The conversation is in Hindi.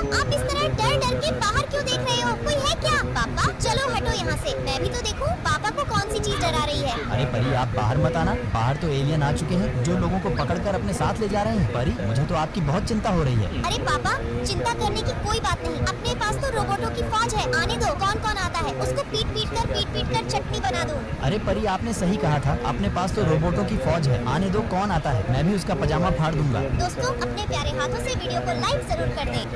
आप इस तरह डर डर के बाहर क्यों देख रहे हो? कोई है क्या? पापा चलो हटो यहाँ से, मैं भी तो देखूं पापा को कौन सी चीज डरा रही है। अरे परी, आप बाहर मत आना। बाहर तो एलियन आ चुके हैं जो लोगों को पकड़कर अपने साथ ले जा रहे हैं। परी, मुझे तो आपकी बहुत चिंता हो रही है। अरे पापा, चिंता करने की कोई बात नहीं, अपने पास तो रोबोटों की फौज है। आने दो, कौन कौन आता है उसको पीट पीट कर चटनी बना दूं। अरे परी, आपने सही कहा था, अपने पास तो रोबोटों की फौज है। आने दो, कौन आता है, मैं भी उसका पजामा फाड़ दूंगा। दोस्तों, अपने प्यारे हाथों से वीडियो को लाइक जरूर कर दें।